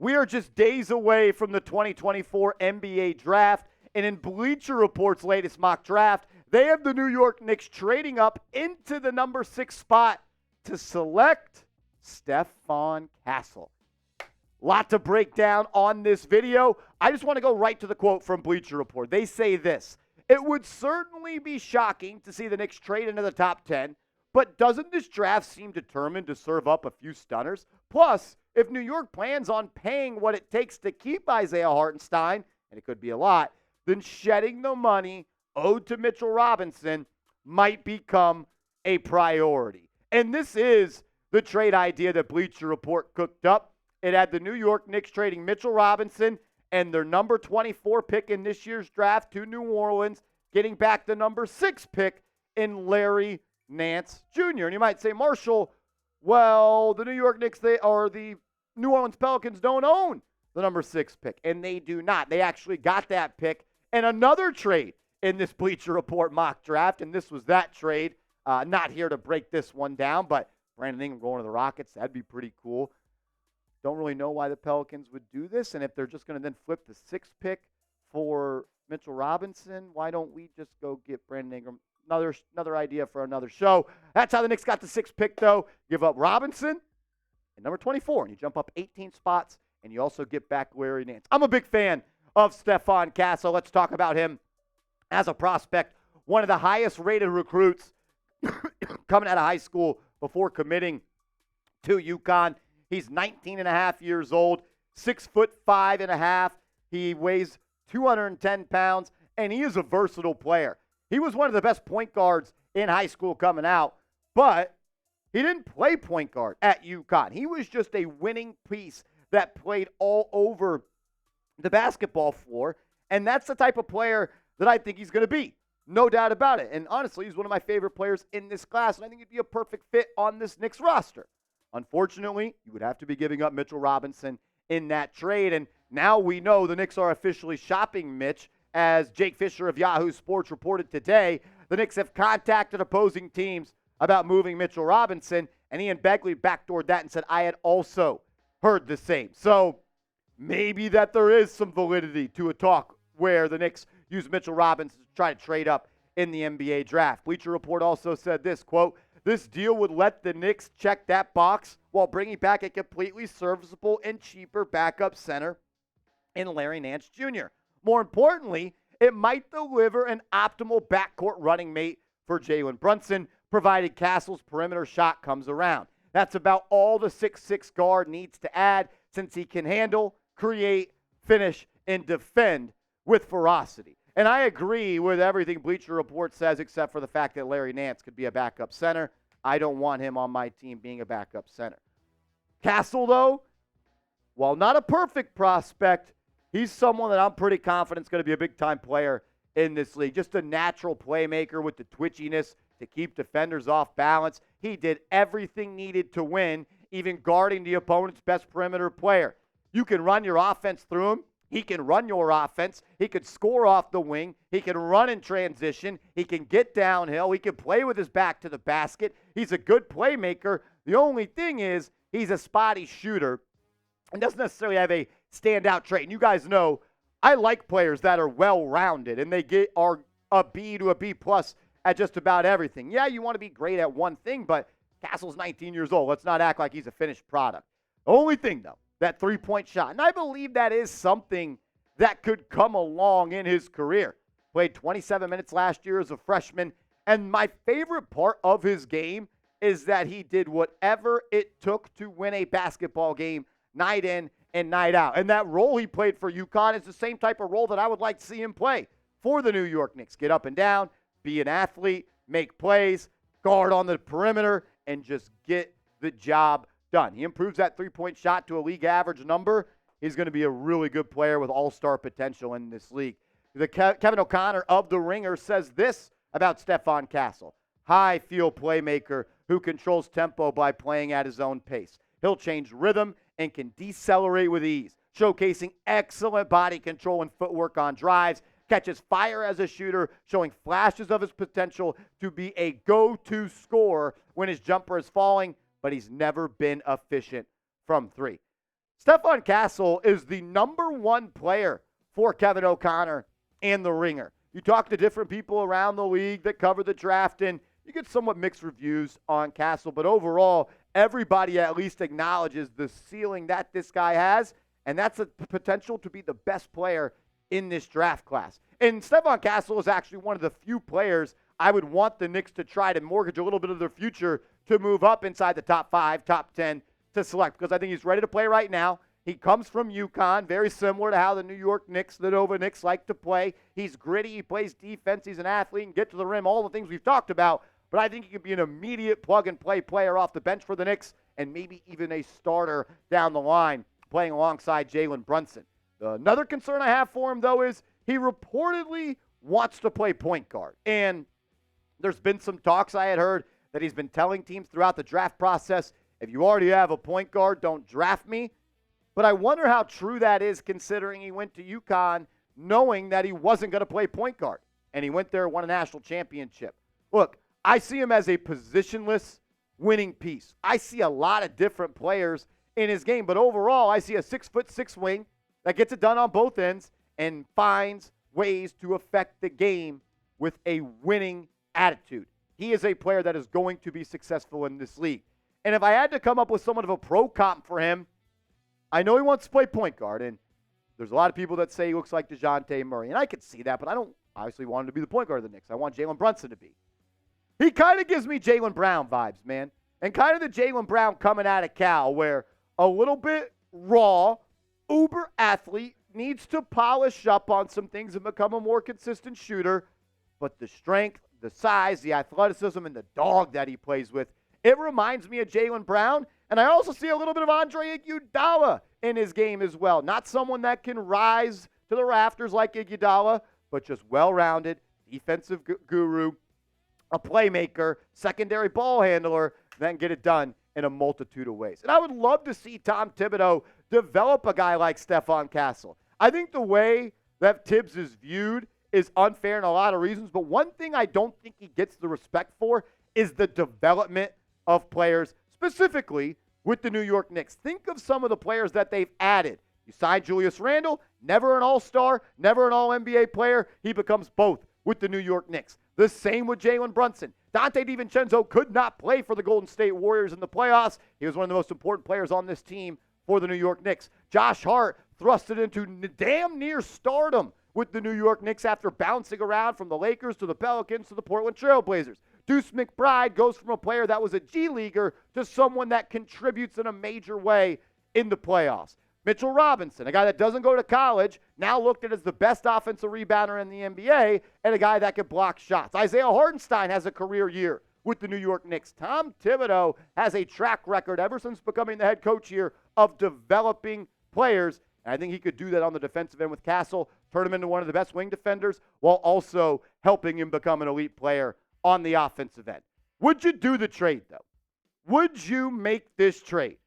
We are just days away from the 2024 NBA draft, and in Bleacher Report's latest mock draft, they have the New York Knicks trading up into the number 6 spot to select Stephon Castle. Lot to break down on this video. I just want to go right to the quote from Bleacher Report. They say this: "It would certainly be shocking to see the Knicks trade into the top 10, but doesn't this draft seem determined to serve up a few stunners? Plus, if New York plans on paying what it takes to keep Isaiah Hartenstein, and it could be a lot, then shedding the money owed to Mitchell Robinson might become a priority." And this is the trade idea that Bleacher Report cooked up. It had the New York Knicks trading Mitchell Robinson and their number 24 pick in this year's draft to New Orleans, getting back the number 6 pick in Larry Nance Jr. And you might say, Marshall, well, the New York Knicks, the New Orleans Pelicans don't own the number 6 pick, and they do not. They actually got that pick in another trade in this Bleacher Report mock draft, and this was that trade. Not here to break this one down, but Brandon Ingram going to the Rockets, that'd be pretty cool. Don't really know why the Pelicans would do this, and if they're just going to then flip the 6th pick for Mitchell Robinson, why don't we just go get Brandon Ingram? Another idea for another show. That's how the Knicks got the 6th pick, though. Give up Robinson and number 24, and you jump up 18 spots, and you also get back Larry Nance. I'm a big fan of Stephon Castle. Let's talk about him as a prospect. One of the highest-rated recruits coming out of high school before committing to UConn. He's 19 and a half years old, 6'5" and a half. He weighs 210 pounds, and he is a versatile player. He was one of the best point guards in high school coming out, but he didn't play point guard at UConn. He was just a winning piece that played all over the basketball floor, and that's the type of player that I think he's going to be. No doubt about it. And honestly, he's one of my favorite players in this class, and I think he'd be a perfect fit on this Knicks roster. Unfortunately, you would have to be giving up Mitchell Robinson in that trade, and now we know the Knicks are officially shopping Mitch. As Jake Fisher of Yahoo Sports reported today, the Knicks have contacted opposing teams about moving Mitchell Robinson, and Ian Begley backdoored that and said, I had also heard the same. So maybe that there is some validity to a talk where the Knicks use Mitchell Robinson to try to trade up in the NBA draft. Bleacher Report also said this, quote, "This deal would let the Knicks check that box while bringing back a completely serviceable and cheaper backup center in Larry Nance Jr. More importantly, it might deliver an optimal backcourt running mate for Jalen Brunson, provided Castle's perimeter shot comes around. That's about all the 6'6" guard needs to add, since he can handle, create, finish, and defend with ferocity." And I agree with everything Bleacher Report says, except for the fact that Larry Nance could be a backup center. I don't want him on my team being a backup center. Castle, though, while not a perfect prospect, he's someone that I'm pretty confident is going to be a big-time player in this league. Just a natural playmaker with the twitchiness to keep defenders off balance. He did everything needed to win, even guarding the opponent's best perimeter player. You can run your offense through him. He can run your offense. He could score off the wing. He can run in transition. He can get downhill. He can play with his back to the basket. He's a good playmaker. The only thing is he's a spotty shooter and doesn't necessarily have a standout trait. And you guys know I like players that are well-rounded and are a B to a B plus at just about everything. Yeah, you want to be great at one thing, but Castle's 19 years old. Let's not act like he's a finished product. The only thing, though, that three-point shot. And I believe that is something that could come along in his career. Played 27 minutes last year as a freshman. And my favorite part of his game is that he did whatever it took to win a basketball game night in and night out. And that role he played for UConn is the same type of role that I would like to see him play for the New York Knicks. Get up and down, be an athlete, make plays, guard on the perimeter, and just get the job done. He improves that three-point shot to a league average number. He's going to be a really good player with all-star potential in this league. Kevin O'Connor of The Ringer says this about Stephon Castle: high field playmaker who controls tempo by playing at his own pace. He'll change rhythm and can decelerate with ease, showcasing excellent body control and footwork on drives, catches fire as a shooter, showing flashes of his potential to be a go-to scorer when his jumper is falling, but he's never been efficient from three. Stephon Castle is the number one player for Kevin O'Connor and the Ringer. You talk to different people around the league that cover the draft, and you get somewhat mixed reviews on Castle. But overall, everybody at least acknowledges the ceiling that this guy has, and that's a potential to be the best player in this draft class. And Stephon Castle is actually one of the few players I would want the Knicks to try to mortgage a little bit of their future to move up inside the top 5, top 10 to select, because I think he's ready to play right now. He comes from UConn, very similar to how the New York Knicks, the Nova Knicks, like to play. He's gritty. He plays defense. He's an athlete and get to the rim, all the things we've talked about. But I think he could be an immediate plug-and-play player off the bench for the Knicks and maybe even a starter down the line playing alongside Jalen Brunson. Another concern I have for him, though, is he reportedly wants to play point guard. And there's been some talks I had heard that he's been telling teams throughout the draft process, if you already have a point guard, don't draft me. But I wonder how true that is considering he went to UConn knowing that he wasn't going to play point guard. And he went there, won a national championship. Look, I see him as a positionless winning piece. I see a lot of different players in his game. But overall, I see a 6'6" wing that gets it done on both ends and finds ways to affect the game with a winning attitude. He is a player that is going to be successful in this league. And if I had to come up with somewhat of a pro comp for him, I know he wants to play point guard, and there's a lot of people that say he looks like DeJounte Murray, and I could see that, but I don't obviously want him to be the point guard of the Knicks. I want Jalen Brunson to be. He kind of gives me Jaylen Brown vibes, man, and kind of the Jaylen Brown coming out of Cal, where a little bit raw, uber athlete, needs to polish up on some things and become a more consistent shooter, but the strength, the size, the athleticism, and the dog that he plays with, it reminds me of Jaylen Brown. And I also see a little bit of Andre Iguodala in his game as well. Not someone that can rise to the rafters like Iguodala, but just well-rounded, defensive guru, a playmaker, secondary ball handler, then get it done in a multitude of ways. And I would love to see Tom Thibodeau develop a guy like Stephon Castle. I think the way that Thibs is viewed is unfair in a lot of reasons, but one thing I don't think he gets the respect for is the development of players, specifically with the New York Knicks. Think of some of the players that they've added. You signed Julius Randle, never an all-star, never an all-NBA player. He becomes both with the New York Knicks. The same with Jalen Brunson. Dante DiVincenzo could not play for the Golden State Warriors in the playoffs. He was one of the most important players on this team for the New York Knicks. Josh Hart thrusted into damn near stardom with the New York Knicks after bouncing around from the Lakers to the Pelicans to the Portland Trail Blazers. Deuce McBride goes from a player that was a G Leaguer to someone that contributes in a major way in the playoffs. Mitchell Robinson, a guy that doesn't go to college, now looked at as the best offensive rebounder in the NBA and a guy that could block shots. Isaiah Hartenstein has a career year with the New York Knicks. Tom Thibodeau has a track record ever since becoming the head coach here of developing players. And I think he could do that on the defensive end with Castle, turn him into one of the best wing defenders while also helping him become an elite player on the offensive end. Would you do the trade, though? Would you make this trade?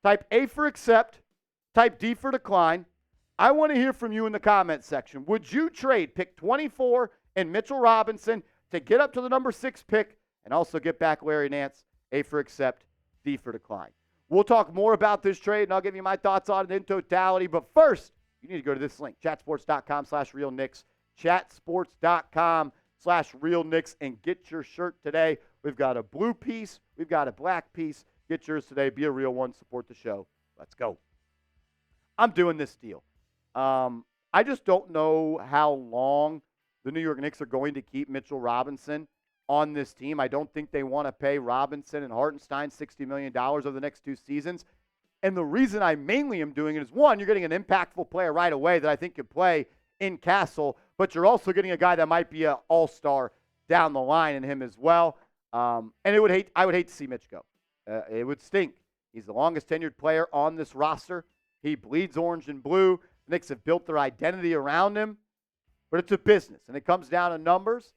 Type A for accept, type D for decline. I want to hear from you in the comments section. Would you trade pick 24 and Mitchell Robinson to get up to the number 6 pick and also get back Larry Nance? A for accept, D for decline. We'll talk more about this trade, and I'll give you my thoughts on it in totality. But first, you need to go to this link, chatsports.com/realknicks, chatsports.com/realknicks, and get your shirt today. We've got a blue piece. We've got a black piece. Get yours today. Be a real one. Support the show. Let's go. I'm doing this deal. I just don't know how long the New York Knicks are going to keep Mitchell Robinson on this team. I don't think they want to pay Robinson and Hartenstein $60 million over the next 2 seasons. And the reason I mainly am doing it is, one, you're getting an impactful player right away that I think could play in Castle, but you're also getting a guy that might be an all-star down the line in him as well. And I would hate to see Mitch go. It would stink. He's the longest tenured player on this roster. He bleeds orange and blue. The Knicks have built their identity around him, but it's a business, and it comes down to numbers,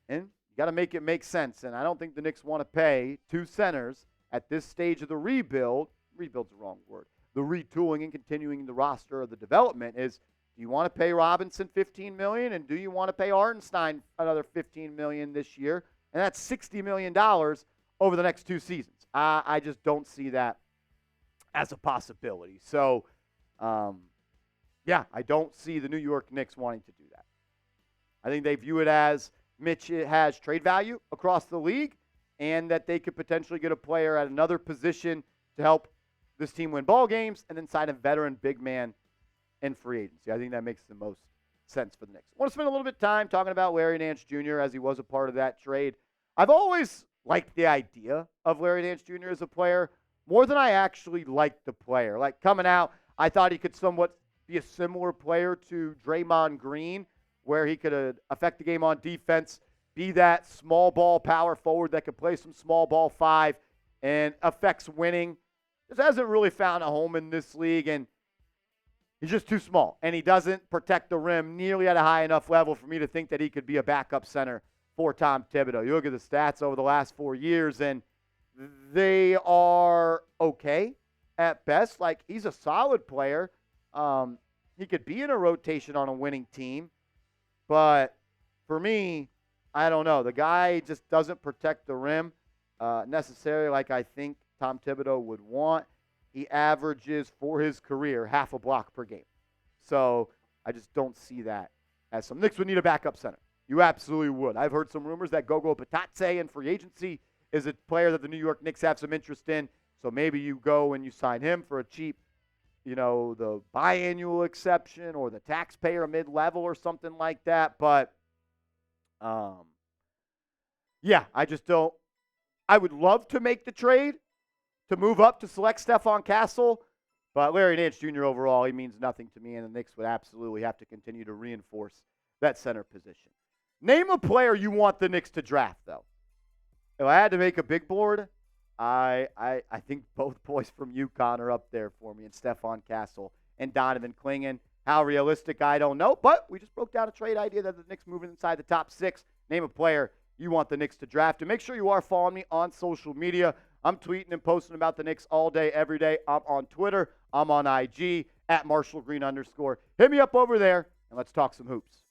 and you got to make it make sense. And I don't think the Knicks want to pay 2 centers at this stage of the rebuild. Rebuild's the wrong word. The retooling and continuing the roster of the development is, do you want to pay Robinson $15 million, and do you want to pay Hartenstein another $15 million this year? And that's $60 million over the next 2 seasons. I just don't see that as a possibility. So, yeah, I don't see the New York Knicks wanting to do that. I think they view it as Mitch has trade value across the league and that they could potentially get a player at another position to help this team win ball games and then sign a veteran big man in free agency. I think that makes the most sense for the Knicks. I want to spend a little bit of time talking about Larry Nance Jr. as he was a part of that trade. I've always liked the idea of Larry Nance Jr. as a player more than I actually liked the player. Like coming out, I thought he could somewhat be a similar player to Draymond Green, where he could affect the game on defense, be that small ball power forward that could play some small ball five and affects winning. Just hasn't really found a home in this league, and he's just too small, and he doesn't protect the rim nearly at a high enough level for me to think that he could be a backup center for Tom Thibodeau. You look at the stats over the last 4 years, and they are okay at best. Like, he's a solid player. He could be in a rotation on a winning team, but for me, I don't know. The guy just doesn't protect the rim necessarily like I think Tom Thibodeau would want. He averages for his career half a block per game. So I just don't see that as some. Knicks would need a backup center. You absolutely would. I've heard some rumors that Gogo Patatse in free agency is a player that the New York Knicks have some interest in. So maybe you go and you sign him for a cheap, the biannual exception or the taxpayer mid-level or something like that. But, yeah, I just don't. I would love to make the trade to move up to select Stephon Castle, but Larry Nance Jr. overall, he means nothing to me, and the Knicks would absolutely have to continue to reinforce that center position. Name a player you want the Knicks to draft, though. If I had to make a big board, I think both boys from UConn are up there for me, and Stephon Castle and Donovan Clingan. How realistic, I don't know, but we just broke down a trade idea that the Knicks moving inside the top 6. Name a player you want the Knicks to draft. And make sure you are following me on social media. I'm tweeting and posting about the Knicks all day, every day. I'm on Twitter. I'm on IG at @MarshallGreen_. Hit me up over there, and let's talk some hoops.